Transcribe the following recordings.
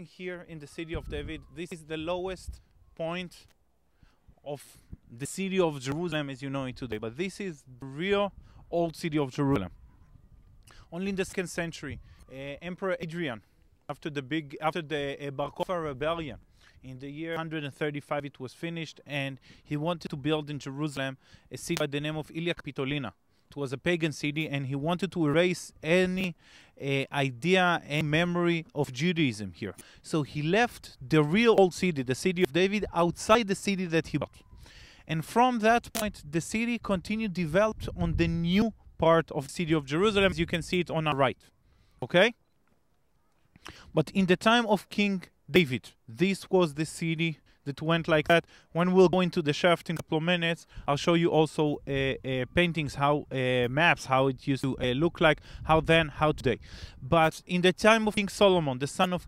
Here in the city of David, this is the lowest point of the city of Jerusalem as you know it today, but this is the real old city of Jerusalem. Only in the 2nd century, Emperor Adrian, after the Bar Kokhba rebellion, in the year 135 it was finished, and he wanted to build in Jerusalem a city by the name of Ilia Capitolina. It was a pagan city, and he wanted to erase any idea and memory of Judaism here. So he left the real old city, the city of David, outside the city that he built. And from that point, the city continued developed on the new part of the city of Jerusalem, as you can see it on our right. Okay? But in the time of King David, this was the city that went like that. When we'll go into the shaft in a couple of minutes, I'll show you also paintings, how maps, how it used to look like, how then, how today. But in the time of King Solomon, the son of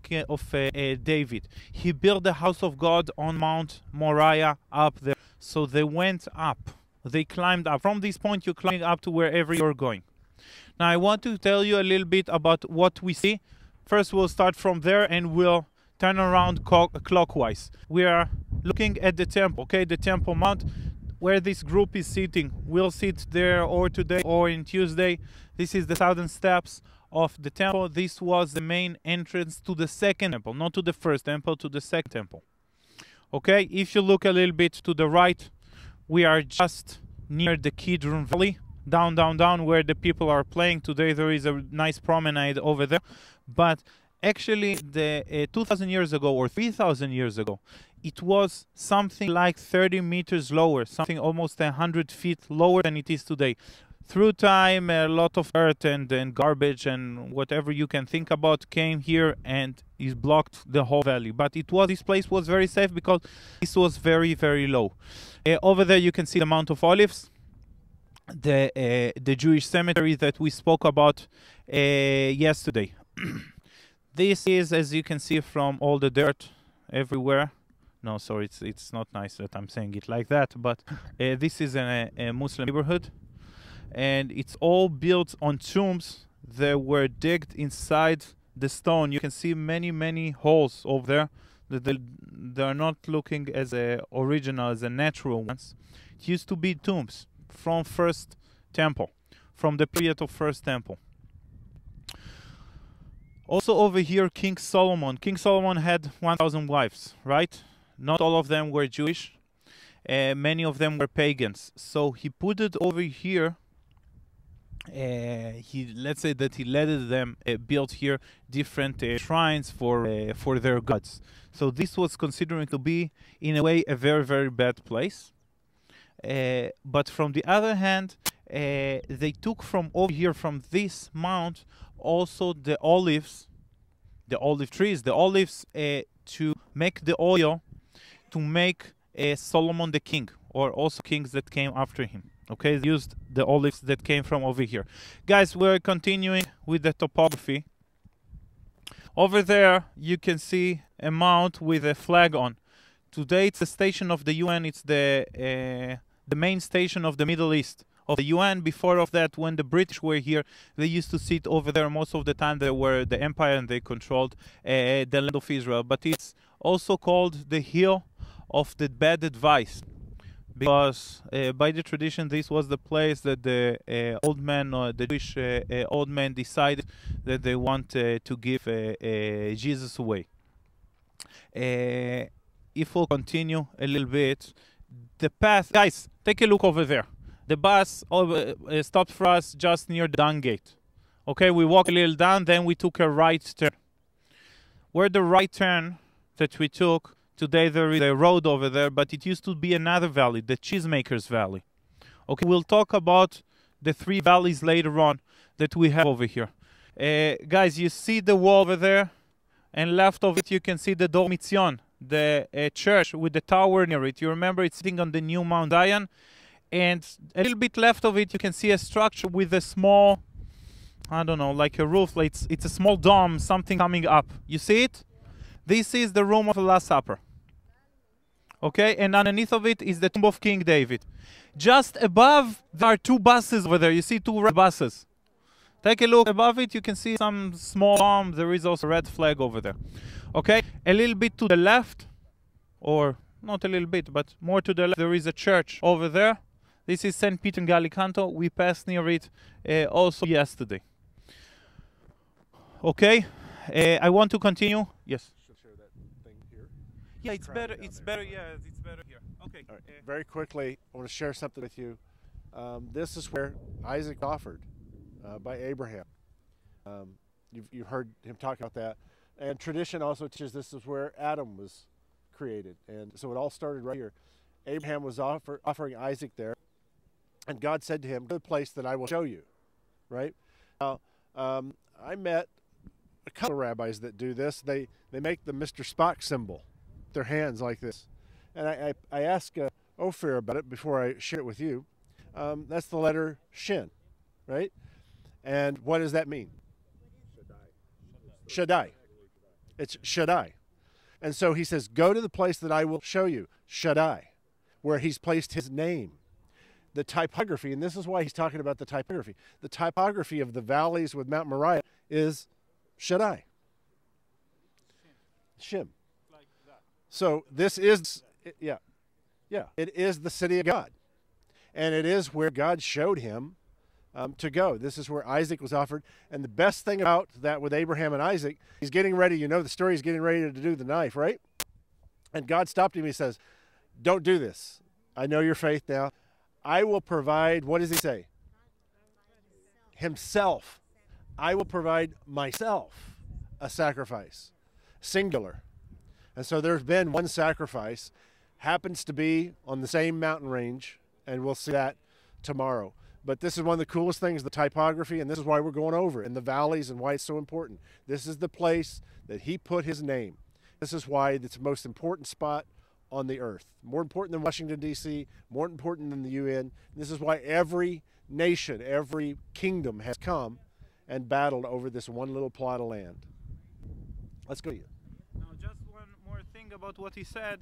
David, he built the house of God on Mount Moriah up there. So they went up, they climbed up. From this point, you're climbing up to wherever you're going. Now, I want to tell you a little bit about what we see. First, we'll start from there and we'll turn around clockwise. We are looking at the temple, okay, the Temple Mount, where this group is sitting. We'll sit there or today or in Tuesday. This is the southern steps of the temple. This was the main entrance to the second temple, not to the first temple, to the second temple. Okay, if you look a little bit to the right, we are just near the Kidron Valley, down, where the people are playing. Today there is a nice promenade over there, but actually, 2,000 years ago or 3,000 years ago, it was something like 30 meters lower, something almost 100 feet lower than it is today. Through time, a lot of earth and garbage and whatever you can think about came here and is blocked the whole valley. But this place was very safe because this was very, very low. Over there you can see the Mount of Olives, the Jewish cemetery that we spoke about yesterday. This is, as you can see from all the dirt everywhere. No, sorry, it's not nice that I'm saying it like that, but this is a Muslim neighborhood, and it's all built on tombs that were digged inside the stone. You can see many holes over there. They are not looking as original, as a natural ones. It used to be tombs from first temple, from the period of first temple. Also over here, King Solomon. King Solomon had 1,000 wives, right? Not all of them were Jewish. Many of them were pagans. So he put it over here. Let's say that he let them build here different shrines for their gods. So this was considered to be, in a way, a very, very bad place. But from the other hand, they took from over here, from this mount, also the olive trees, to make the oil to make Solomon the king, or also kings that came after him. Okay, they used the olives that came from over here. Guys, we're continuing with the topography. Over there, you can see a mount with a flag on. Today, it's the station of the UN. It's the main station of the Middle East, of the UN. Before of that, when the British were here, they used to sit over there. Most of the time they were the empire and they controlled the land of Israel. But it's also called the Hill of the Bad Advice, because by the tradition this was the place that the old man, or the Jewish old man, decided that they want to give Jesus away. If we'll continue a little bit, the path, guys, take a look over there. The bus stopped for us just near the dung gate. Okay, we walked a little down, then we took a right turn. Where the right turn that we took, today there is a road over there, but it used to be another valley, the Cheesemakers Valley. Okay, we'll talk about the 3 valleys later on that we have over here. Guys, you see the wall over there, and left of it you can see the Dor Mitzion, the church with the tower near it. You remember it's sitting on the new Mount Zion. And a little bit left of it, you can see a structure with a small, I don't know, like a roof. Like it's a small dome, something coming up. You see it? This is the room of the Last Supper. Okay, and underneath of it is the tomb of King David. Just above, there are 2 buses over there. You see 2 red buses. Take a look above it, you can see some small dome. There is also a red flag over there. Okay, a little bit to the left, or not a little bit, but more to the left, there is a church over there. This is St. Peter in Gallicanto. We passed near it also yesterday. Okay, I want to continue. Yes. Should share that thing here. Yeah, it's better. It's better. Yeah, it's better here. Okay. All right. Very quickly, I want to share something with you. This is where Isaac offered by Abraham. You've heard him talk about that, and tradition also teaches this is where Adam was created, and so it all started right here. Abraham was offering Isaac there, and God said to him, "Go to the place that I will show you." Right now, I met a couple of rabbis that do this. They make the Mr. Spock symbol, their hands like this, and I asked Ophir about it before I share it with you. That's the letter Shin, right? And what does that mean? Shaddai. It's Shaddai. And so he says, go to the place that I will show you, Shaddai, where he's placed his name. The typography, and this is why he's talking about the typography of the valleys with Mount Moriah is Shaddai. Shim. So this is, it is the city of God. And it is where God showed him to go. This is where Isaac was offered. And the best thing about that with Abraham and Isaac, he's getting ready, you know the story, he's getting ready to do the knife, right? And God stopped him. He says, don't do this. I know your faith now. I will provide, what does he say? Himself. I will provide myself a sacrifice. Singular. And so there's been one sacrifice, happens to be on the same mountain range, and we'll see that tomorrow. But this is one of the coolest things, the typography, and this is why we're going over it, in the valleys and why it's so important. This is the place that he put his name. This is why it's the most important spot on the earth. More important than Washington, D.C., more important than the UN. This is why every nation, every kingdom has come and battled over this one little plot of land. Let's go. Now, just one more thing about what he said.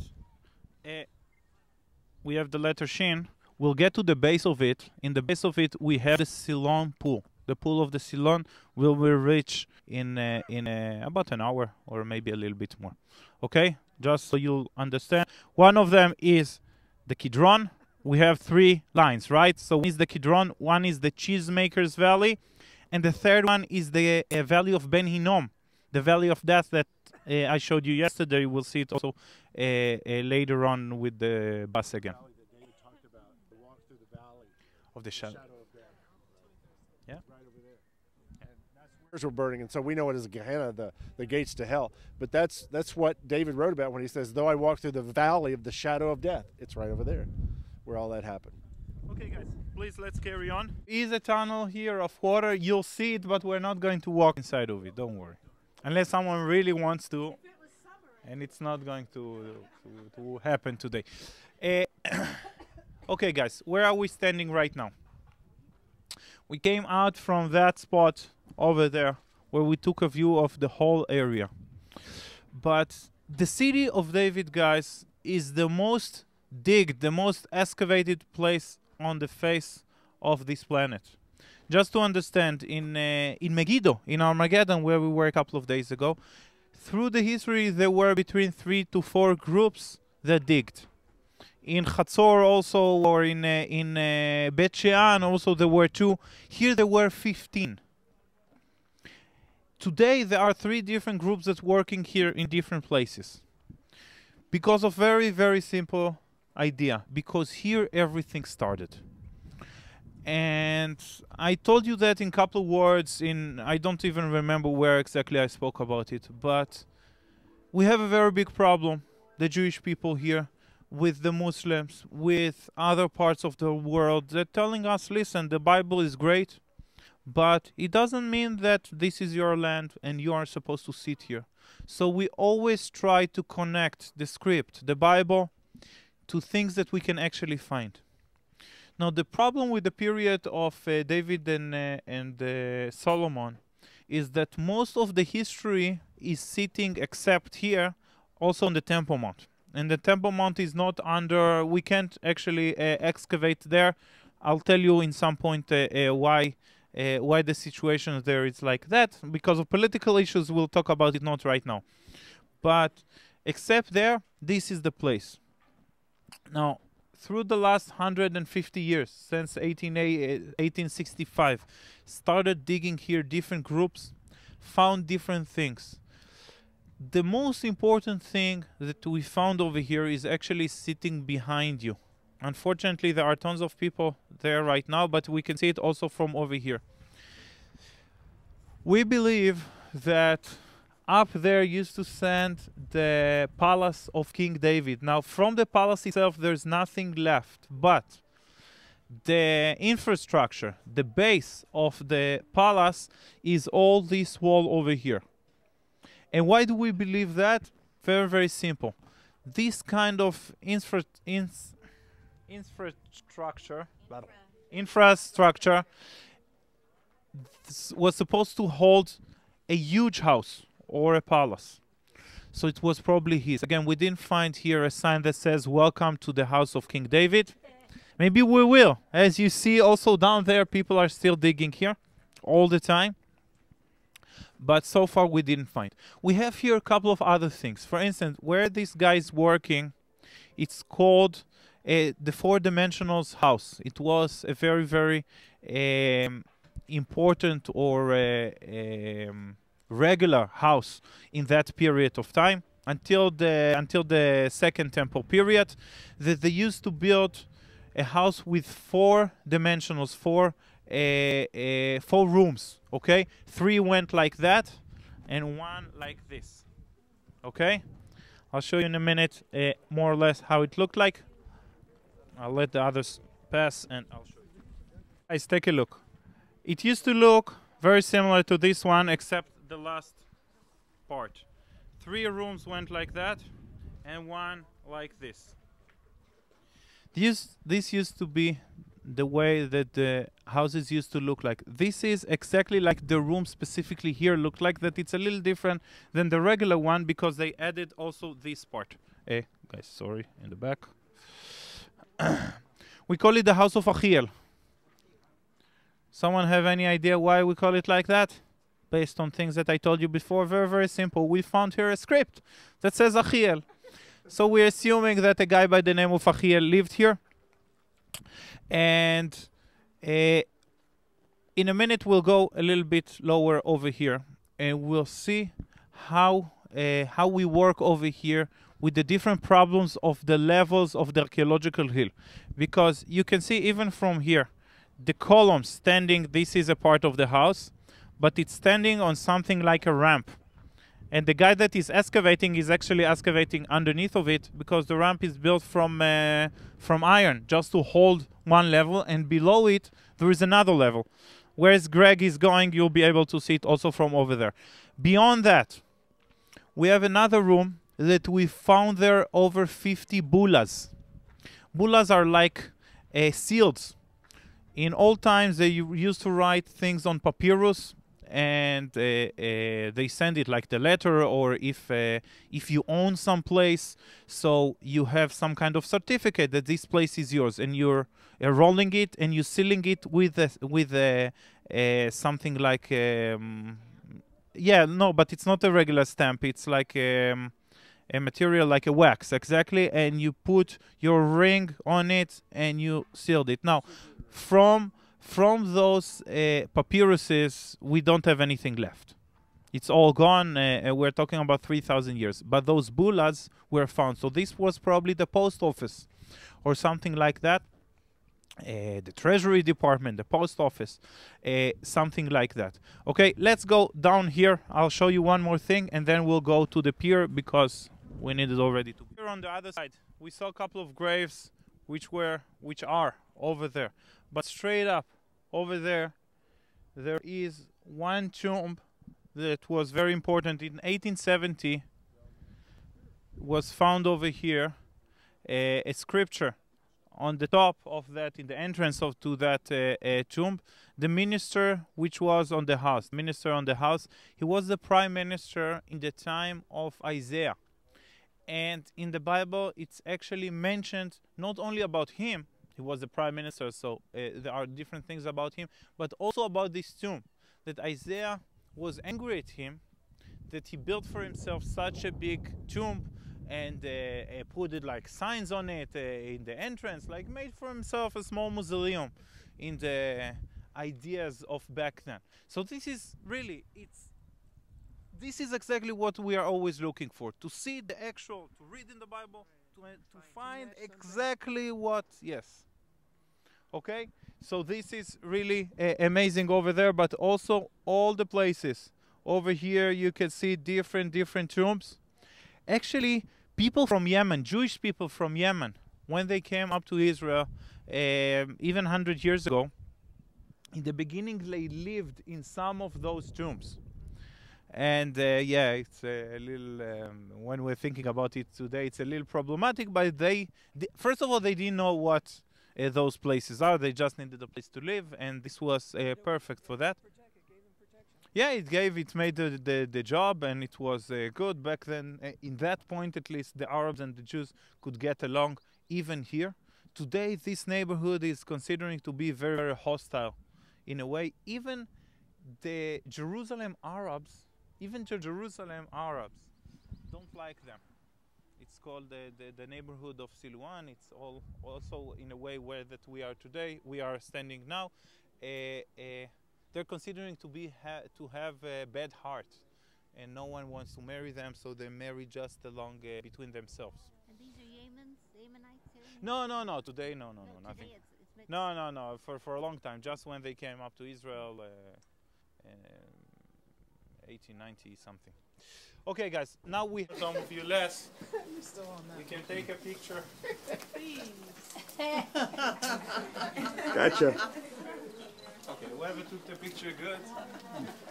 We have the letter Shin. We'll get to the base of it. In the base of it, we have the Siloam pool. The pool of the Siloam will be reached in about an hour or maybe a little bit more. Okay? Just so you'll understand. One of them is the Kidron. We have 3 lines, right? So one is the Kidron, one is the Cheesemaker's Valley, and the third one is the Valley of Ben Hinnom, the Valley of Death that I showed you yesterday. We'll see it also later on with the bus again. Of the shadow of death. Yeah. Right over there. And that's where we're burning, and so we know it as Gehenna, the gates to hell. But that's what David wrote about when he says, though I walk through the valley of the shadow of death. It's right over there where all that happened. Okay, guys, please let's carry on. There is a tunnel here of water. You'll see it, but we're not going to walk inside of it. Don't worry. Unless someone really wants to. And it's not going to happen today. Okay, guys, where are we standing right now? We came out from that spot over there where we took a view of the whole area. But the city of David, guys, is the most digged, the most excavated place on the face of this planet. Just to understand, in Megiddo, in Armageddon, where we were a couple of days ago, through the history, there were between 3 to 4 groups that digged. In Chatzor also, or in Bet Shean also, there were 2. Here there were 15. Today there are 3 different groups that working here in different places. Because of very, very simple idea. Because here everything started. And I told you that in a couple of words, I don't even remember where exactly I spoke about it, but we have a very big problem, the Jewish people here, with the Muslims, with other parts of the world. They're telling us, listen, the Bible is great, but it doesn't mean that this is your land and you are supposed to sit here. So we always try to connect the script, the Bible, to things that we can actually find. Now, the problem with the period of David and Solomon is that most of the history is sitting, except here, also on the Temple Mount. And the Temple Mount is not under, we can't actually excavate there. I'll tell you in some point why the situation there is like that. Because of political issues, we'll talk about it not right now. But except there, this is the place. Now, through the last 150 years, since 1865, started digging here different groups, found different things. The most important thing that we found over here is actually sitting behind you. Unfortunately, there are tons of people there right now, but we can see it also from over here. We believe that up there used to stand the palace of King David. Now, from the palace itself, there's nothing left, but the infrastructure, the base of the palace is all this wall over here. And why do we believe that? Very, very simple. This kind of infrastructure was supposed to hold a huge house or a palace. So it was probably his. Again, we didn't find here a sign that says, "Welcome to the house of King David." Maybe we will. As you see also down there, people are still digging here all the time. But so far we didn't find. We have here a couple of other things. For instance, where this guy is working, it's called the four-dimensional house. It was a very, very important or regular house in that period of time until the Second Temple period. That they used to build a house with four dimensionals, four rooms. Okay, 3 went like that, and 1 like this. Okay, I'll show you in a minute more or less how it looked like. I'll let the others pass, and I'll show you. Guys, take a look. It used to look very similar to this one, except the last part. 3 rooms went like that, and 1 like this. This used to be the way that the houses used to look like. This is exactly like the room specifically here looked like. That it's a little different than the regular one because they added also this part. Guys, sorry, in the back. We call it the house of Achiel. Someone have any idea why we call it like that? Based on things that I told you before, very, very simple. We found here a script that says Achiel. So we're assuming that a guy by the name of Achiel lived here. And in a minute we'll go a little bit lower over here, and we'll see how we work over here with the different problems of the levels of the archaeological hill. Because you can see even from here, the columns standing, this is a part of the house, but it's standing on something like a ramp. And the guy that is excavating is actually excavating underneath of it because the ramp is built from iron just to hold one level, and below it there is another level. Whereas Greg is going, you'll be able to see it also from over there. Beyond that, we have another room that we found there over 50 bulas. Bulas are like seals. In old times, they used to write things on papyrus, and they send it like the letter, or if you own some place, so you have some kind of certificate that this place is yours, and you're rolling it and you're sealing it with something like but it's not a regular stamp. It's like a material like a wax, exactly, and you put your ring on it and you sealed it. Now, from those papyruses, we don't have anything left. It's all gone. We're talking about 3,000 years. But those bulas were found. So this was probably the post office or something like that. The Treasury Department, the post office, something like that. Okay, let's go down here. I'll show you one more thing, and then we'll go to the pier because we need it already. Here on the other side, we saw a couple of graves which are over there. But straight up over there is one tomb that was very important. In 1870 was found over here a scripture on the top of that, in the entrance to that tomb. The minister which was on the house, he was the prime minister in the time of Isaiah. And in the Bible, it's actually mentioned not only about him, he was the prime minister, so there are different things about him, but also about this tomb, that Isaiah was angry at him, that he built for himself such a big tomb and put it like signs on it in the entrance, like made for himself a small mausoleum in the ideas of back then. So this is really, this is exactly what we are always looking for, to see the actual, to read in the Bible, to find exactly what, yes. Okay, so this is really amazing over there, but also all the places. Over here you can see different tombs. Actually, people from Yemen, Jewish people from Yemen, when they came up to Israel, even 100 years ago, in the beginning they lived in some of those tombs. And yeah, it's a little, when we're thinking about it today, it's a little problematic, but first of all, they didn't know what those places are. They just needed a place to live, and this was perfect for that. Yeah, it made the job, and it was good back then. In that point, at least, the Arabs and the Jews could get along even here. Today, this neighborhood is considering to be very hostile in a way. Even the Jerusalem Arabs don't like them. It's called the neighborhood of Shiloah. It's all also in a way where that we are today. We are standing now. They're considering to have a bad heart, and no one wants to marry them, so they marry just along between themselves. And these are Yemenites here? No. Today, no, nothing. Today it's No. For a long time, just when they came up to Israel, 1890 something. Okay, guys. Now we have some of you less. You're still on that. We can take a picture. Gotcha. Okay, whoever took the picture, good.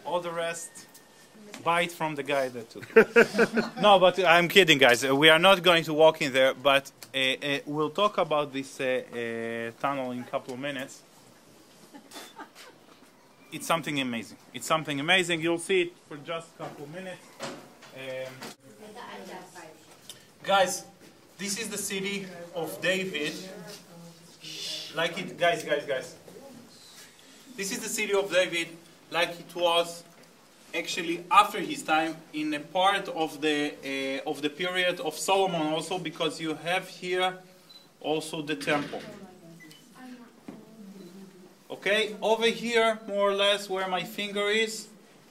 All the rest, bite from the guy that took it. No, but I'm kidding, guys. We are not going to walk in there, but we'll talk about this tunnel in a couple of minutes. It's something amazing. It's something amazing. You'll see it for just a couple of minutes. Guys, this is the city of David. Like it, guys. This is the city of David, like it was actually after his time, in a part of the period of Solomon also, because you have here also the temple. Okay, over here, more or less where my finger is,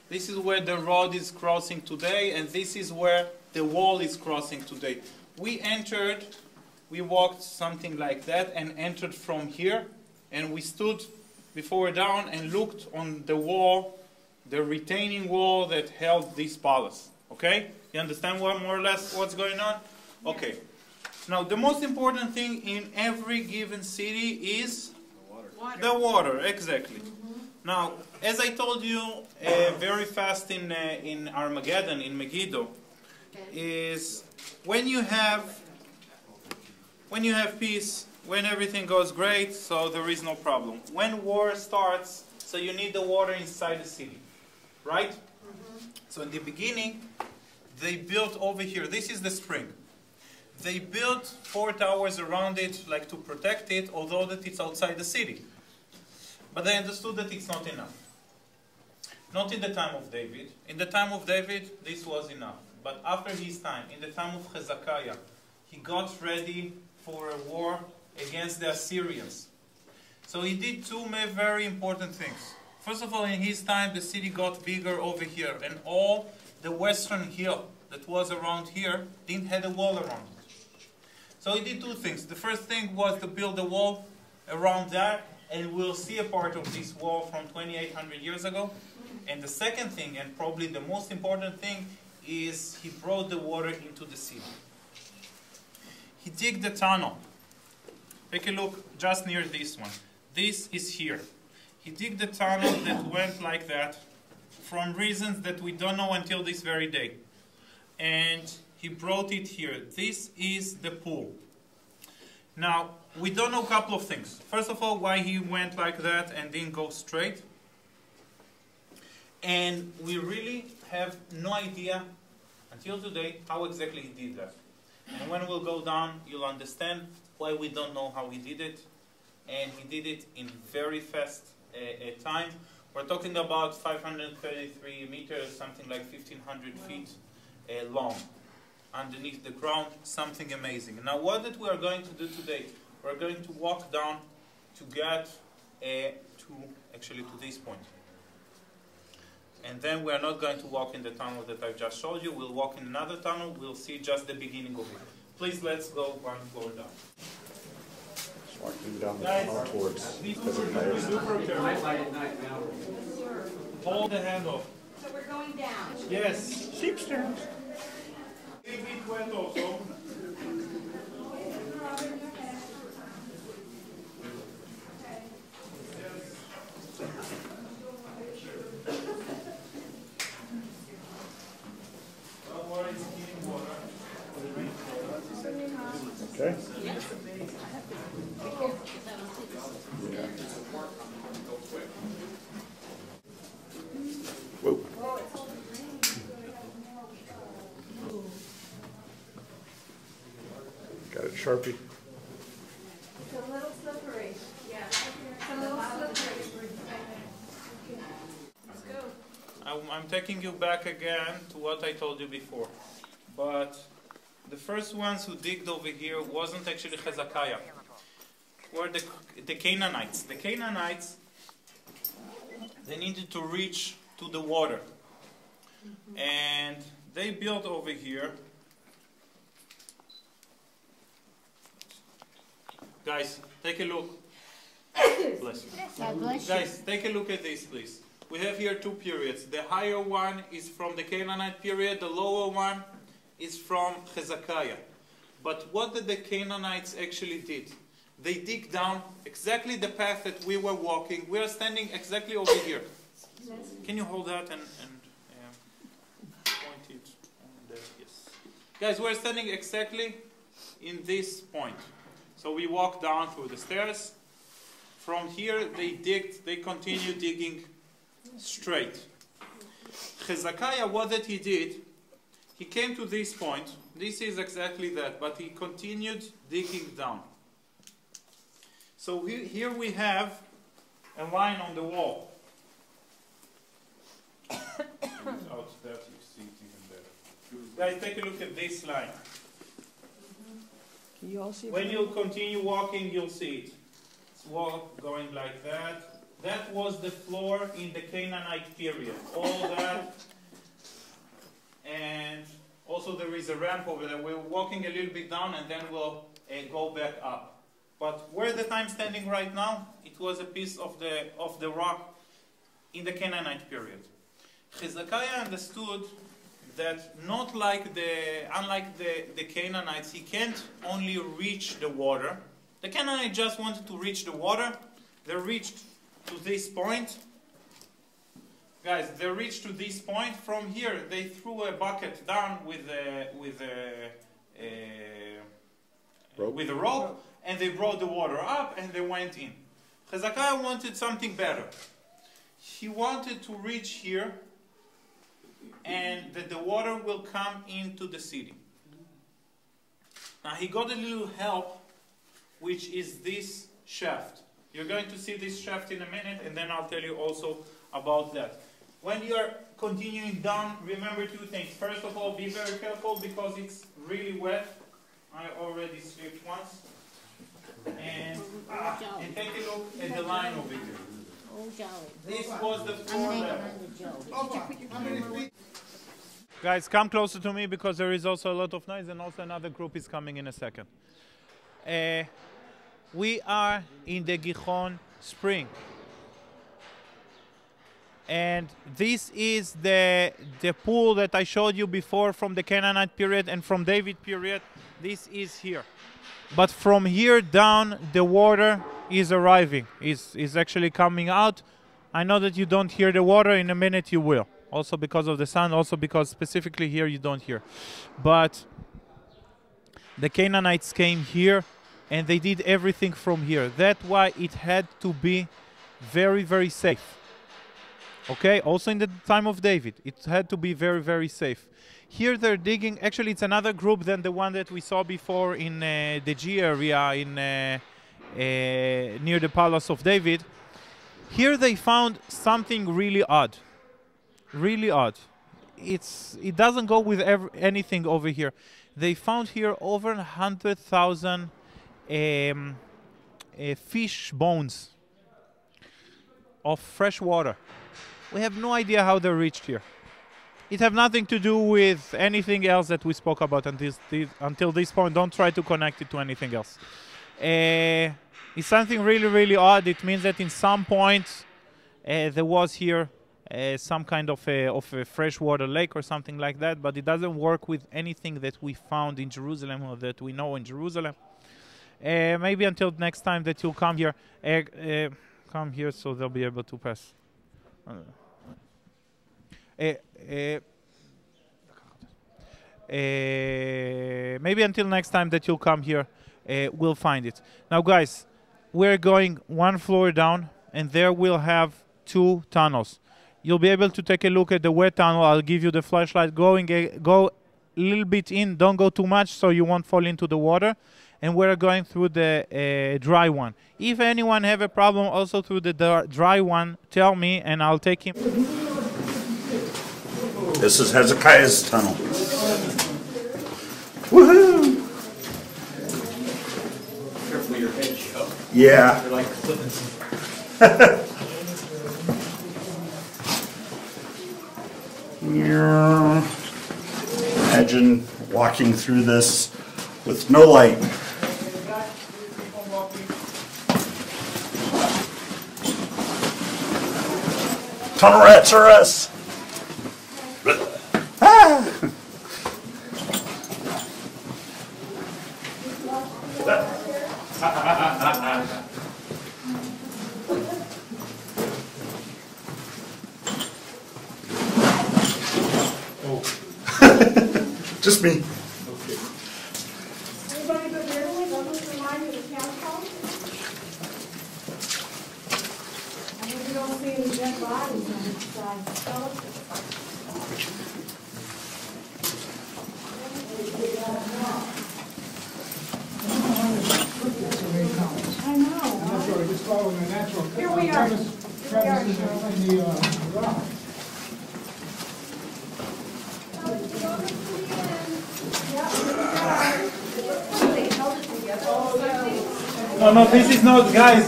this is where the road is crossing today, and this is where the wall is crossing today. We walked something like that and entered from here, and we stood before down and looked on the wall, the retaining wall that held this palace. Okay? You understand more or less what's going on? Okay. Now, the most important thing in every given city is the water, exactly. Now, as I told you very fast in Armageddon, in Megiddo, is when you have peace, when everything goes great, so there is no problem. When war starts, so you need the water inside the city, right? So in the beginning, they built over here, this is the spring. They built 4 towers around it, like to protect it, although that it's outside the city. But they understood that it's not enough. Not in the time of David. In the time of David, this was enough. But after his time, in the time of Hezakiah, he got ready for a war against the Assyrians. So he did 2 very important things. First of all, in his time, the city got bigger over here, and all the western hill that was around here didn't have a wall around it. So he did 2 things. The first thing was to build a wall around that, and we'll see a part of this wall from 2,800 years ago. And the second thing, and probably the most important thing, is he brought the water into the city. He digged the tunnel. Take a look just near this one. This is here. He digged the tunnel that went like that from reasons that we don't know until this very day. And he brought it here. This is the pool. Now, we don't know a couple of things. First of all, why he went like that and didn't go straight. And we really have no idea until today how exactly he did that. And when we'll go down, you'll understand why we don't know how he did it. And he did it in very fast time. We're talking about 533 meters, something like 1,500 feet long. Underneath the ground, something amazing. Now what that we are going to do today, we're going to walk down to get to this point. And then we are not going to walk in the tunnel that I've just showed you. We'll walk in another tunnel. We'll see just the beginning of it. Please, let's go one floor down. Walking down the tunnel towards Hold the hand off. So we're going down. Yes. Sheepsters. A bit wet also. Don't worry, it's clean water. Okay. Whoa. Got it, Sharpie. It's a little slippery. Yeah. It's a little slippery. Let's go. I'm taking you back again to what I told you before. But the first ones who digged over here wasn't actually Hezakiah. Were the Canaanites. The Canaanites, they needed to reach to the water. And they built over here. Guys, take a look. Bless you. God bless you. Guys, take a look at this, please. We have here two periods. The higher one is from the Canaanite period. The lower one is from Hezekiah. But what did the Canaanites actually did? They dig down exactly the path that we were walking. We are standing exactly over here. Can you hold that and point it on there? Yes. Guys, we're standing exactly in this point. So we walk down through the stairs. From here, they continue digging straight. Hezekiah, what that he did, he came to this point. This is exactly that, but he continued digging down. So here we have a line on the wall. Without that, you see it even better. Guys, take a look at this line. Can you all see it? When you continue walking, you'll see it. It's walk going like that. That was the floor in the Canaanite period. All that. And also there is a ramp over there. We're walking a little bit down and then we'll go back up. But where the time standing right now, it was a piece of the rock in the Canaanite period. Hezekiah understood that unlike the Canaanites, he can't only reach the water. The Canaanites just wanted to reach the water. They reached to this point. Guys, they reached to this point. From here, they threw a bucket down with a rope, and they brought the water up, and they went in. Hezekiah wanted something better. He wanted to reach here, and that the water will come into the city. Now he got a little help, which is this shaft. You're going to see this shaft in a minute, and then I'll tell you also about that. When you are continuing down, remember two things. First of all, be very careful because it's really wet. I already slipped once. And take a look at the line over here. Oh, Joey. This was the floor I'm level. under Joey. Guys, come closer to me because there is also a lot of noise and also another group is coming in a second. We are in the Gihon Spring. And this is the pool that I showed you before from the Canaanite period and from David period. This is here. But from here down, the water is arriving, is actually coming out. I know that you don't hear the water. In a minute you will. Also because of the sun, also because specifically here you don't hear. But the Canaanites came here and they did everything from here. That's why it had to be very, very safe. Okay, also in the time of David, it had to be very, very safe. Here they're digging, actually it's another group than the one that we saw before in the G area in near the Palace of David. Here they found something really odd. Really odd. It doesn't go with anything over here. They found here over 100,000 fish bones of fresh water. We have no idea how they reached here. It have nothing to do with anything else that we spoke about until this point. Don't try to connect it to anything else. It's something really, really odd. It means that in some point there was here some kind of a freshwater lake or something like that, but it doesn't work with anything that we found in Jerusalem or that we know in Jerusalem. Maybe until next time that you'll come here, so they'll be able to pass. Maybe until next time that you'll come here, we'll find it. Now, guys, we're going one floor down, and there we'll have 2 tunnels. You'll be able to take a look at the wet tunnel. I'll give you the flashlight. Go a little bit in. Don't go too much so you won't fall into the water. And we're going through the dry one. If anyone have a problem also through the dry one, tell me and I'll take him. This is Hezakiah's tunnel. Woohoo! Careful your head, Joe. Yeah. They're like flipping. Imagine walking through this with no light. Tunnel rats are us. Ah. Just me. Anybody go there? Doesn't remind you of the town hall? I mean, we don't see any dead bodies on this side. I know. Just following the natural. Here we are. Crevices in the rock. No, this is not, guys.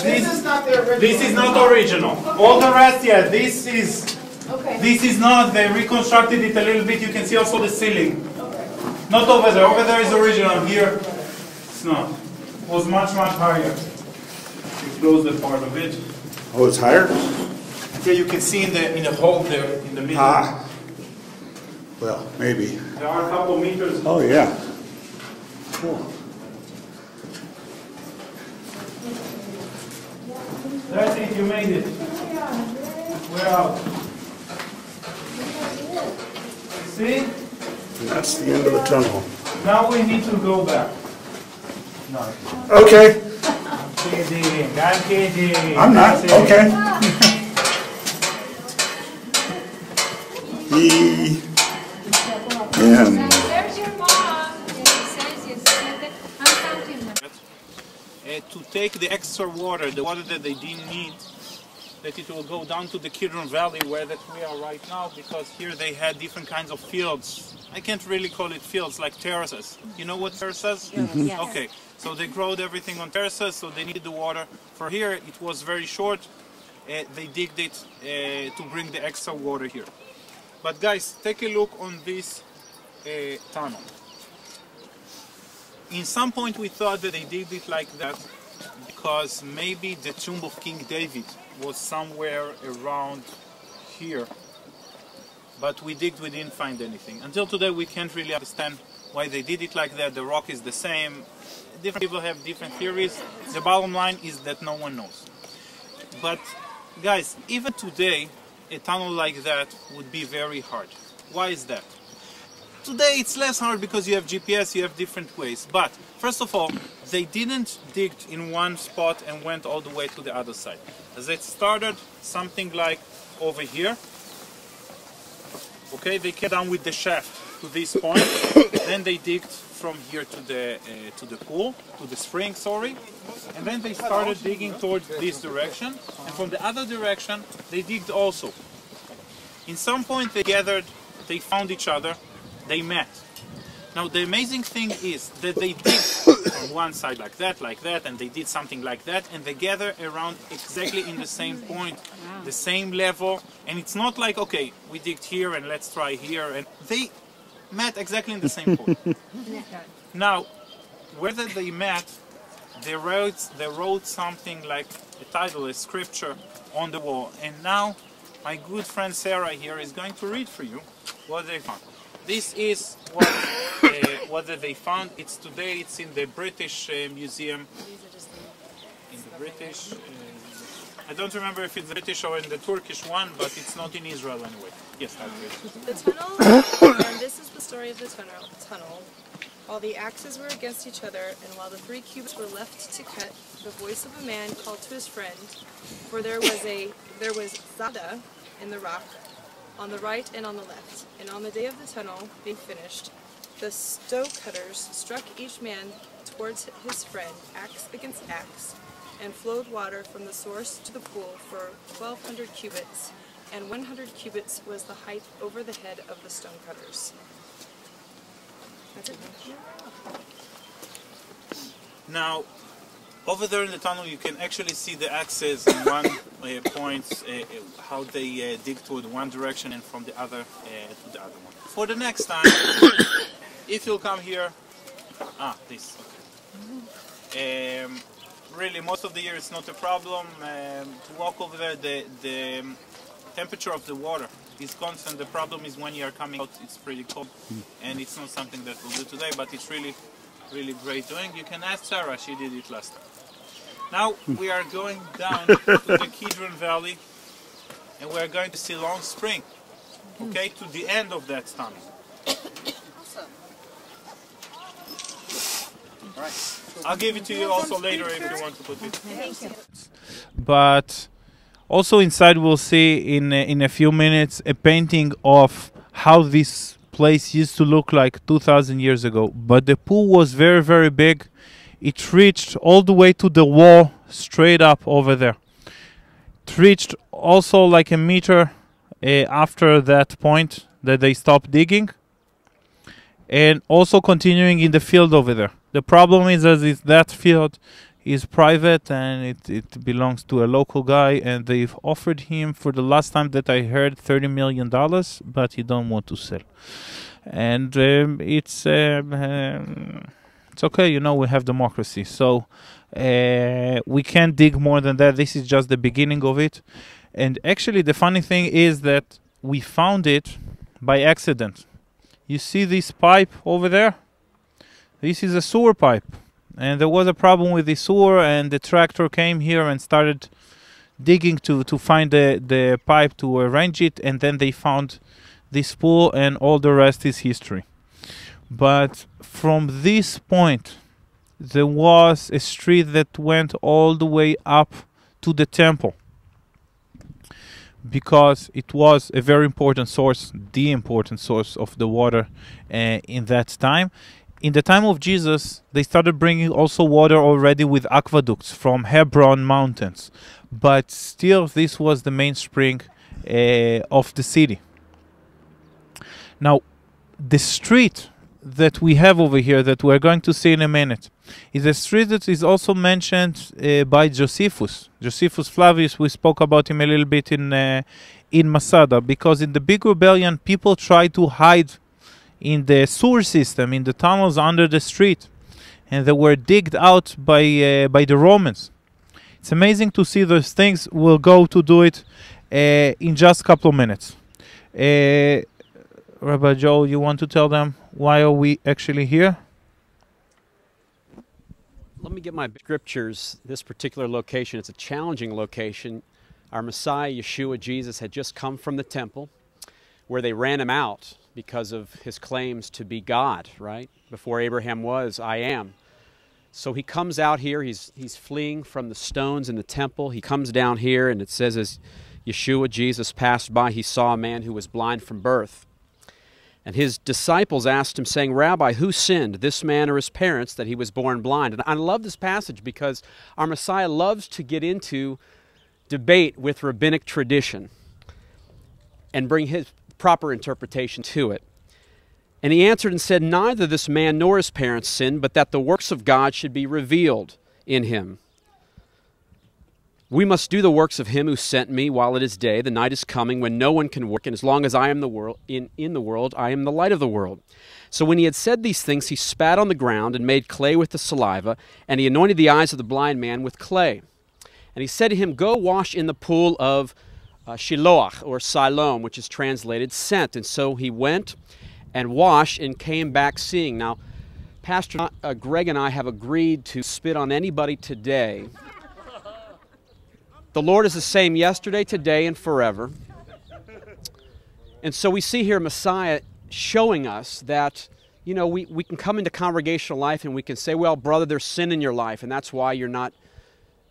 This is not the original. This is not original. All the rest, yeah, this is. Okay. This is not. They reconstructed it a little bit. You can see also the ceiling. Okay. Not over there. Over there is original. Here, it's not. It was much higher. You close the part of it. Oh, it's higher? Yeah, you can see in the hole there in the middle. Ah. Well, maybe. There are a couple meters. Oh, yeah. Cool. That's it. You made it. We're out. See? That's the end of the tunnel. Now we need to go back. No. Okay. I'm kidding. I'm kidding. I'm not. That's it. Okay. And There's your mom. It says yes. I'm counting them. To take the extra water, the water that they didn't need, that it will go down to the Kidron Valley where that we are right now, because here they had different kinds of fields. I can't really call it fields, like terraces. You know what terraces? Mm-hmm. Yes. Okay, so they growed everything on terraces, so they needed the water. For here, it was very short. They digged it to bring the extra water here. But guys, take a look on this tunnel. In some point we thought that they did it like that because maybe the tomb of King David was somewhere around here. But we digged, we didn't find anything. Until today we can't really understand why they did it like that. The rock is the same. Different people have different theories. The bottom line is that no one knows. But guys, even today a tunnel like that would be very hard. Why is that? Today it's less hard because you have GPS, you have different ways. But first of all, they didn't dig in one spot and went all the way to the other side. They started something like over here. Okay, they came down with the shaft to this point. Then they digged from here to the pool, to the spring, sorry. And then they started digging towards this direction. And from the other direction, they digged also. In some point they gathered, they found each other, they met. Now the amazing thing is that they dig on one side like that, and they did something like that, and they gather around exactly in the same point, the same level, and it's not like, okay, we digged here and let's try here, and they met exactly in the same point. Now, whether they met, they wrote something like a title, a scripture on the wall, and now my good friend Sarah here is going to read for you what they found. This is what they found. It's today. It's in the British Museum. In the British, I don't remember if it's the British or in the Turkish one, but it's not in Israel anyway. Yes, I'll read it. The tunnel, and this is the story of the tunnel. While the axes were against each other, and while the 3 cubits were left to cut, the voice of a man called to his friend, for there was Zada in the rock, on the right and on the left. And on the day of the tunnel, being finished, the stonecutters struck each man towards his friend, axe against axe, and flowed water from the source to the pool for 1,200 cubits, and 100 cubits was the height over the head of the stonecutters. That's it. Now, over there in the tunnel, you can actually see the axes in one point, how they dig toward one direction and from the other to the other one. For the next time, if you'll come here, this. Okay. Really, most of the year it's not a problem. To walk over there, the temperature of the water is constant. The problem is when you are coming out, it's pretty cold, and it's not something that we'll do today, but it's really great doing. You can ask Sarah, she did it last time. Now we are going down to the Kidron Valley, and we are going to see Long Spring, okay, to the end of that tunnel. Awesome. All right. I'll give it to you also later if you want to put it. Thank you. But also inside we'll see in a few minutes a painting of how this place used to look like 2,000 years ago. But the pool was very, very big. It reached all the way to the wall, straight up over there. It reached also like a meter after that point that they stopped digging, and also continuing in the field over there. The problem is that field is private and it belongs to a local guy, and they've offered him, for the last time that I heard, $30 million, but he don't want to sell. And it's okay, you know, we have democracy, so we can't dig more than that. This is just the beginning of it. And actually the funny thing is that we found it by accident. You see this pipe over there? This is a sewer pipe, and there was a problem with the sewer, and the tractor came here and started digging to find the pipe to arrange it, and then they found this pool, and all the rest is history. But from this point, there was a street that went all the way up to the temple, because it was a very important source, the important source of the water in that time. In the time of Jesus, they started bringing also water already with aqueducts from Hebron mountains. But still, this was the main spring of the city. Now, the street that we have over here that we're going to see in a minute is a street that is also mentioned by Josephus. Josephus Flavius, we spoke about him a little bit in Masada, because in the big rebellion, people tried to hide in the sewer system, in the tunnels under the street, and they were digged out by the Romans. It's amazing to see those things. We'll go to do it in just a couple of minutes. Rabbi Joel, you want to tell them why are we actually here? Let me get my scriptures. This particular location, it's a challenging location. Our Messiah, Yeshua, Jesus, had just come from the temple where they ran him out because of his claims to be God, right? Before Abraham was, I am. So he comes out here. He's fleeing from the stones in the temple. He comes down here, and it says as Yeshua, Jesus, passed by, he saw a man who was blind from birth. And his disciples asked him, saying, Rabbi, who sinned, this man or his parents, that he was born blind? And I love this passage because our Messiah loves to get into debate with rabbinic tradition and bring his proper interpretation to it. And he answered and said, neither this man nor his parents sinned, but that the works of God should be revealed in him. We must do the works of him who sent me while it is day. The night is coming when no one can work, and as long as I am in the world, I am the light of the world. So when he had said these things, he spat on the ground and made clay with the saliva, and he anointed the eyes of the blind man with clay. And he said to him, go wash in the pool of Shiloah, or Siloam, which is translated sent. And so he went and washed and came back seeing. Now, Pastor Greg and I have agreed to spit on anybody today. The Lord is the same yesterday, today, and forever. And so we see here Messiah showing us that, you know, we can come into congregational life and we can say, well, brother, there's sin in your life, and that's why you're not,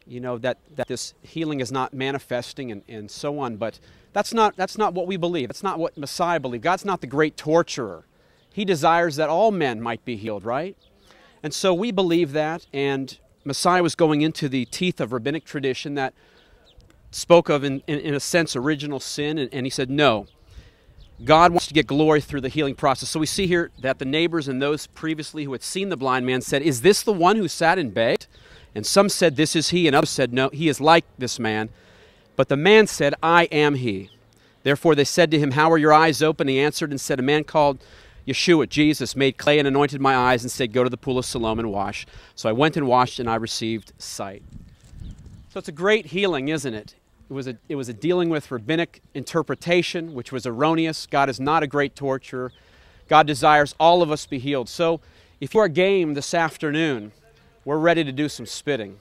you know, that this healing is not manifesting and so on. But that's not what we believe. That's not what Messiah believed. God's not the great torturer. He desires that all men might be healed, right? And so we believe that, and Messiah was going into the teeth of rabbinic tradition that spoke of, in a sense, original sin, and he said, no, God wants to get glory through the healing process. So we see here that the neighbors and those previously who had seen the blind man said, is this the one who sat and begged? And some said, this is he, and others said, no, he is like this man. But the man said, I am he. Therefore they said to him, how are your eyes open? He answered and said, a man called Yeshua, Jesus, made clay and anointed my eyes and said, go to the pool of Siloam and wash. So I went and washed, and I received sight. So it's a great healing, isn't it? It was a dealing with rabbinic interpretation, which was erroneous. God is not a great torturer. God desires all of us be healed. So if you are game this afternoon, we're ready to do some spitting.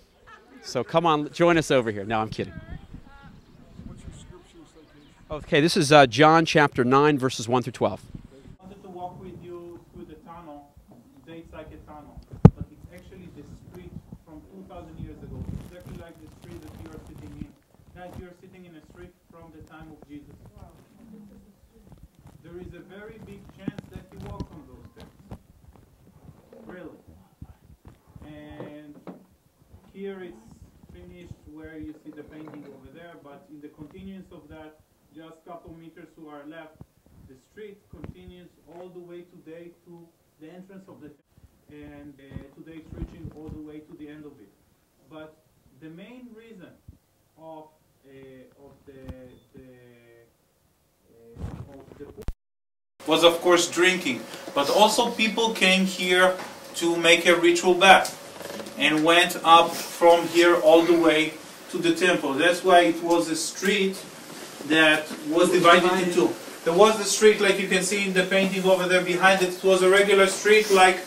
So come on, join us over here. No, I'm kidding. Okay, this is John chapter 9, verses 1 through 12. I wanted to walk with you through the tunnel. It's like a tunnel, but it's actually the street from 2,000 years ago. It's exactly like the street that you are sitting in. Guys, you are sitting in a street from the time of Jesus. There is a very big chance that you walk on those steps. Really. And here it's finished where you see the painting over there, but in the continuance of that, just a couple meters to our left, the street continues all the way today to the entrance of the and today it's reaching all the way to the end of it. But the main reason of the was of course drinking, but also people came here to make a ritual bath and went up from here all the way to the temple. That's why it was a street that was divided into two. There was the street, like you can see in the painting over there behind it. It was a regular street, like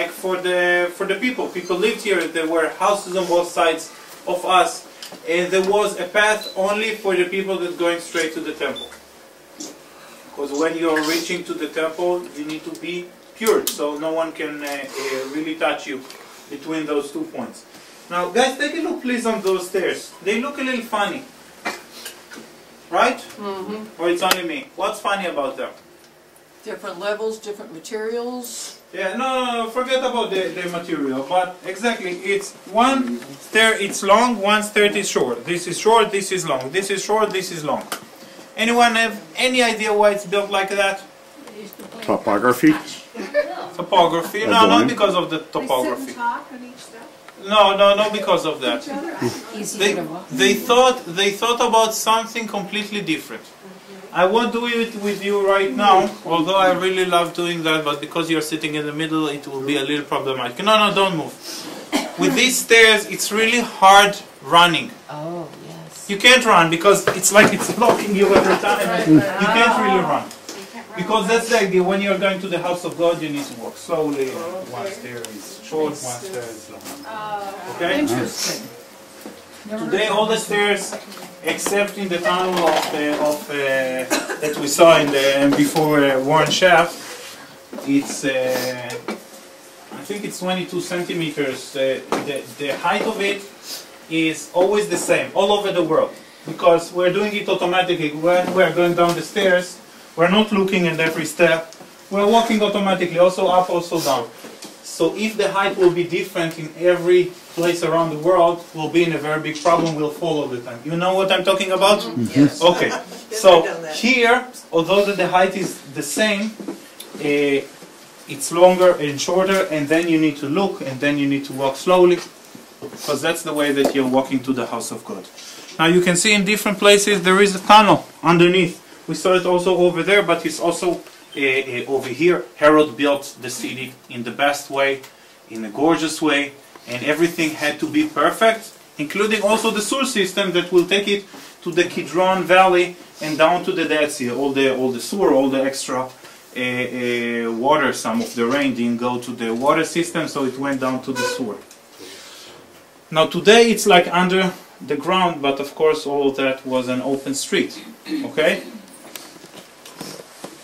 for the people. People lived here. There were houses on both sides of us, and there was a path only for the people that going straight to the temple. Because when you are reaching to the temple, you need to be pure, so no one can really touch you between those 2 points. Now, guys, take a look, please, on those stairs. They look a little funny. Right? Mm-hmm. Or it's only me? What's funny about them? Different levels, different materials. Yeah, no, forget about the material. But exactly, it's one stair, it's long, one stair is short. This is short, this is long. This is short, this is long. Anyone have any idea why it's built like that? Topography? Topography? No, not because of the topography. They sit and talk on each step? No, not because of that. They thought about something completely different. I won't do it with you right now, although I really love doing that, but because you're sitting in the middle, it will be a little problematic. No, don't move. With these stairs, it's really hard running. Oh, yes. You can't run because it's like it's blocking you every time. You can't really run. Because that's the idea. When you're going to the house of God, you need to walk slowly. One stair is short, one stair is long. Okay? Interesting. Today, all the stairs, except in the tunnel that we saw in the before Warren Shaft, it's I think it's 22 centimeters. The height of it is always the same all over the world because we're doing it automatically. When we're going down the stairs, We're not looking at every step. We're walking automatically, also up, also down. So if the height will be different in every place around the world, we'll be in a very big problem. We'll fall all the time. You know what I'm talking about? Yes. Okay. So here, although the height is the same, it's longer and shorter, and then you need to look, and then you need to walk slowly, because that's the way that you're walking to the house of God. Now you can see in different places there is a tunnel underneath. We saw it also over there, but it's also over here. Herod built the city in the best way, in a gorgeous way, and everything had to be perfect, including also the sewer system that will take it to the Kidron Valley and down to the Dead Sea. All the sewer, all the extra water, some of the rain didn't go to the water system, so it went down to the sewer. Now today it's like under the ground, but of course all of that was an open street. Okay?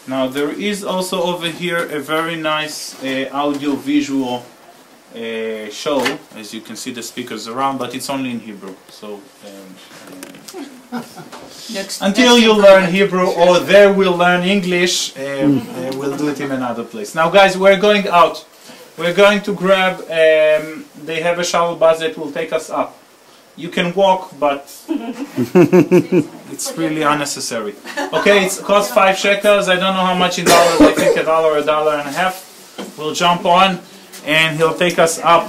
Now there is also over here a very nice audio-visual show. As you can see the speakers around, but it's only in Hebrew. So until you learn Hebrew or they will learn English, we'll do it in another place. Now guys, we're going out. We're going to grab, they have a shuttle bus that will take us up. You can walk, but it's really unnecessary. Okay, it costs 5 shekels. I don't know how much in dollars. I think $1, $1.50. We'll jump on, and he'll take us up